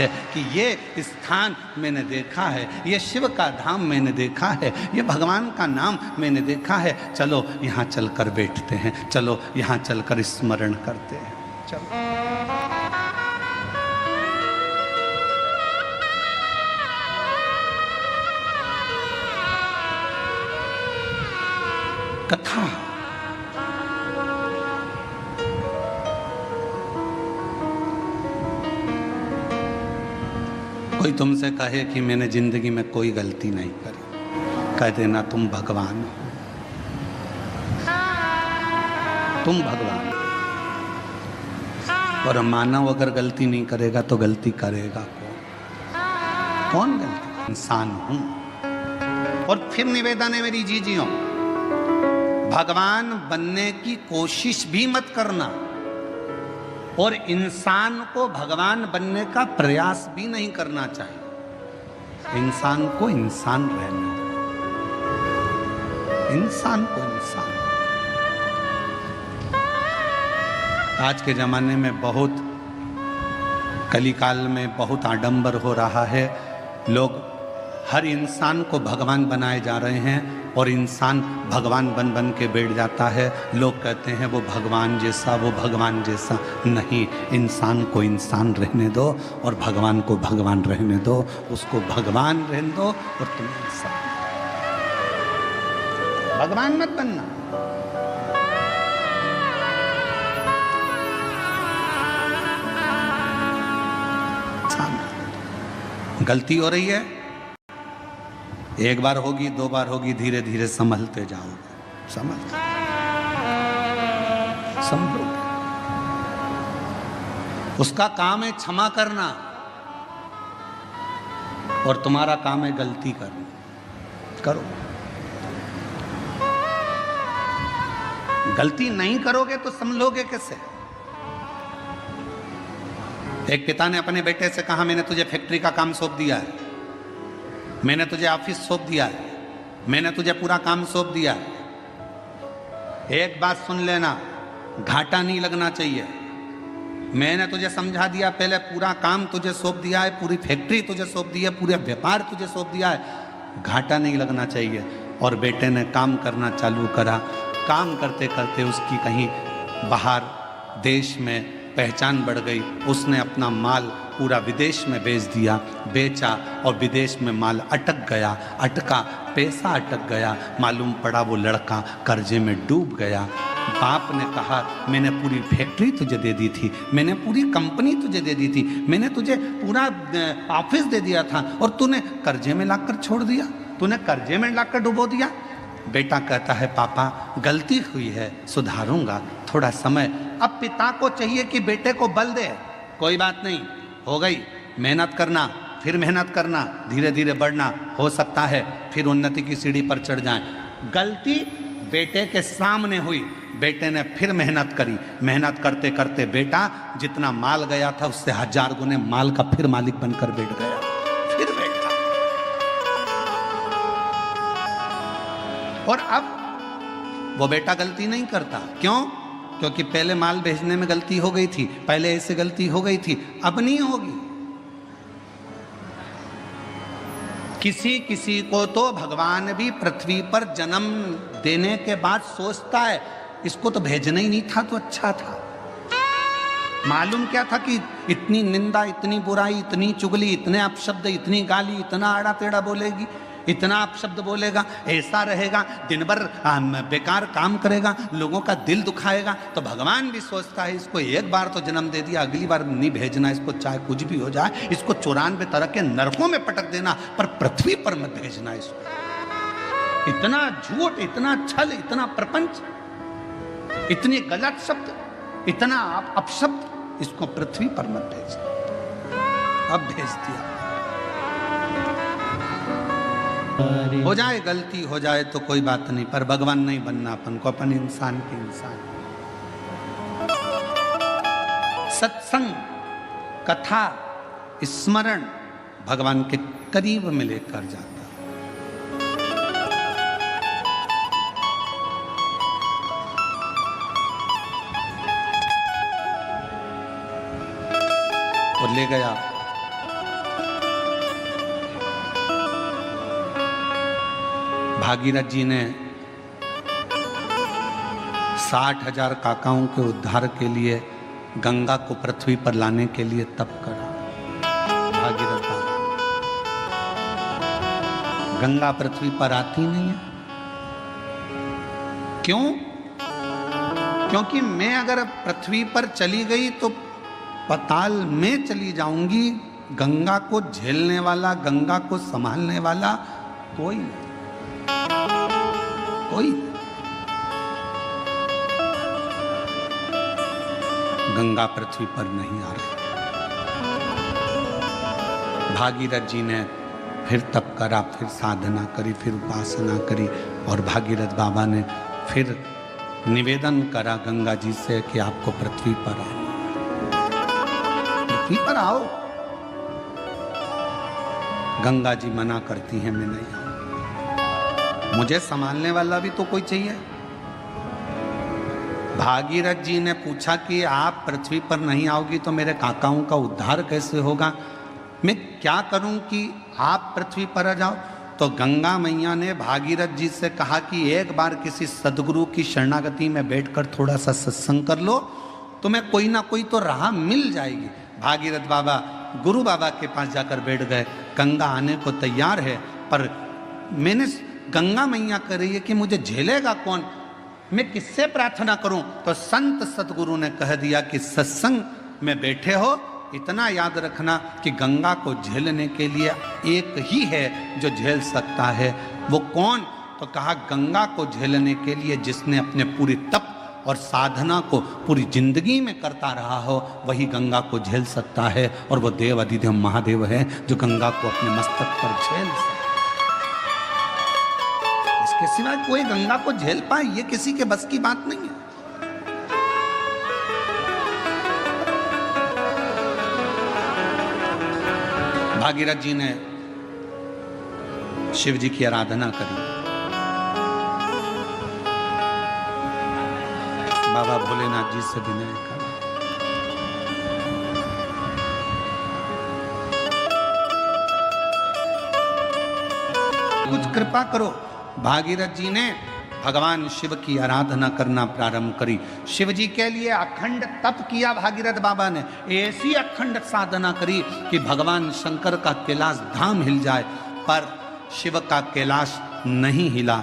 है कि ये स्थान मैंने देखा है, ये शिव का धाम मैंने देखा है, ये भगवान का नाम मैंने देखा है, चलो यहाँ चलकर बैठते हैं, चलो यहाँ चलकर स्मरण करते हैं। चलो कथा कोई तुमसे कहे कि मैंने जिंदगी में कोई गलती नहीं करी, कह देना तुम भगवान हो, तुम भगवान। और मानव अगर गलती नहीं करेगा तो गलती करेगा कौन? गलती इंसान हूं। और फिर निवेदन है मेरी जीजियों, भगवान बनने की कोशिश भी मत करना और इंसान को भगवान बनने का प्रयास भी नहीं करना चाहिए। इंसान को इंसान रहने दो, इंसान को इंसान। आज के जमाने में बहुत, कलिकाल में बहुत आडंबर हो रहा है, लोग हर इंसान को भगवान बनाए जा रहे हैं और इंसान भगवान बन बन के बैठ जाता है। लोग कहते हैं वो भगवान जैसा, वो भगवान जैसा। नहीं, इंसान को इंसान रहने दो और भगवान को भगवान रहने दो, उसको भगवान रहने दो और तुम इंसान। भगवान मत बनना। गलती हो रही है, एक बार होगी, दो बार होगी, धीरे धीरे संभलते जाओगे, संभलोगे। उसका काम है क्षमा करना और तुम्हारा काम है गलती करना। करो, गलती नहीं करोगे तो संभलोगे कैसे? एक पिता ने अपने बेटे से कहा, मैंने तुझे फैक्ट्री का काम सौंप दिया है, मैंने तुझे ऑफिस सौंप दिया है, मैंने तुझे पूरा काम सौंप दिया है। एक बात सुन लेना, घाटा नहीं लगना चाहिए। मैंने तुझे समझा दिया, पहले पूरा काम तुझे सौंप दिया है, पूरी फैक्ट्री तुझे सौंप दी है, पूरा व्यापार तुझे सौंप दिया है, घाटा नहीं लगना चाहिए। और बेटे ने काम करना चालू करा। काम करते करते उसकी कहीं बाहर देश में पहचान बढ़ गई। उसने अपना माल पूरा विदेश में बेच दिया, बेचा और विदेश में माल अटक गया, अटका, पैसा अटक गया। मालूम पड़ा वो लड़का कर्जे में डूब गया। बाप ने कहा, मैंने पूरी फैक्ट्री तुझे दे दी थी, मैंने पूरी कंपनी तुझे दे दी थी, मैंने तुझे पूरा ऑफिस दे दिया था और तूने कर्जे में लाकर छोड़ दिया, तूने कर्जे में लाकर डुबो दिया। बेटा कहता है, पापा गलती हुई है, सुधारूंगा, थोड़ा समय। अब पिता को चाहिए कि बेटे को बल दे, कोई बात नहीं, हो गई, मेहनत करना, फिर मेहनत करना, धीरे धीरे बढ़ना, हो सकता है फिर उन्नति की सीढ़ी पर चढ़ जाए। गलती बेटे के सामने हुई, बेटे ने फिर मेहनत करी, मेहनत करते करते बेटा जितना माल गया था उससे 1000 गुने माल का फिर मालिक बनकर बैठ गया, फिर बैठा। और अब वो बेटा गलती नहीं करता, क्यों? क्योंकि पहले माल भेजने में गलती हो गई थी, पहले ऐसे गलती हो गई थी, अब नहीं होगी। किसी किसी को तो भगवान भी पृथ्वी पर जन्म देने के बाद सोचता है, इसको तो भेजना ही नहीं था तो अच्छा था। मालूम क्या था कि इतनी निंदा, इतनी बुराई, इतनी चुगली, इतने अपशब्द, इतनी गाली, इतना आड़ा टेढ़ा बोलेगी, इतना अपशब्द बोलेगा, ऐसा रहेगा, दिन भर बेकार काम करेगा, लोगों का दिल दुखाएगा। तो भगवान भी सोचता है, इसको एक बार तो जन्म दे दिया, अगली बार नहीं भेजना इसको, चाहे कुछ भी हो जाए, इसको 94 तरह के नरकों में पटक देना, पर पृथ्वी पर मत भेजना इसको। इतना झूठ, इतना छल, इतना प्रपंच, इतने गलत शब्द, इतना अपशब्द, इसको पृथ्वी पर मत भेजना। अब भेज दिया। हो जाए गलती, हो जाए तो कोई बात नहीं, पर भगवान नहीं बनना अपन को, अपन इंसान के इंसान। सत्संग, कथा, स्मरण भगवान के करीब में लेकर जाता। और ले गया भागीरथ जी ने 60,000 काकाओं के उद्धार के लिए गंगा को पृथ्वी पर लाने के लिए तप करा। भागीरथ बाबा, गंगा पृथ्वी पर आती नहीं है। क्यों? क्योंकि मैं अगर पृथ्वी पर चली गई तो पाताल में चली जाऊंगी। गंगा को झेलने वाला, गंगा को संभालने वाला कोई कोई गंगा पृथ्वी पर नहीं आ रही। भागीरथ जी ने फिर तप करा, फिर साधना करी, फिर उपासना करी और भागीरथ बाबा ने फिर निवेदन करा गंगा जी से कि आपको पृथ्वी पर आओ, पृथ्वी पर आओ। गंगा जी मना करती हैं, मैं नहीं आऊं, मुझे संभालने वाला भी तो कोई चाहिए। भागीरथ जी ने पूछा कि आप पृथ्वी पर नहीं आओगी तो मेरे काकाओं का उद्धार कैसे होगा? मैं क्या करूं कि आप पृथ्वी पर आ जाओ? तो गंगा मैया ने भागीरथ जी से कहा कि एक बार किसी सदगुरु की शरणागति में बैठकर थोड़ा सा सत्संग कर लो, तुम्हें कोई ना कोई तो राह मिल जाएगी। भागीरथ बाबा गुरु बाबा के पास जाकर बैठ गए। गंगा आने को तैयार है, पर मैंने गंगा मैया कह रही है कि मुझे झेलेगा कौन, मैं किससे प्रार्थना करूं? तो संत सतगुरु ने कह दिया कि सत्संग में बैठे हो, इतना याद रखना कि गंगा को झेलने के लिए एक ही है जो झेल सकता है। वो कौन? तो कहा गंगा को झेलने के लिए जिसने अपने पूरी तप और साधना को पूरी जिंदगी में करता रहा हो, वही गंगा को झेल सकता है। और वो देव अधिदेव महादेव है जो गंगा को अपने मस्तक पर झेल सकता है। इसके सिवाय कोई गंगा को झेल पाए ये किसी के बस की बात नहीं है। भागीरथ जी ने शिव जी की आराधना करी। बाबा भोलेनाथ जी से विनय करा। कुछ कृपा करो। भागीरथ जी ने भगवान शिव की आराधना करना प्रारंभ करी। शिव जी के लिए अखंड तप किया भागीरथ बाबा ने। ऐसी अखंड साधना करी कि भगवान शंकर का कैलाश धाम हिल जाए, पर शिव का कैलाश नहीं हिला।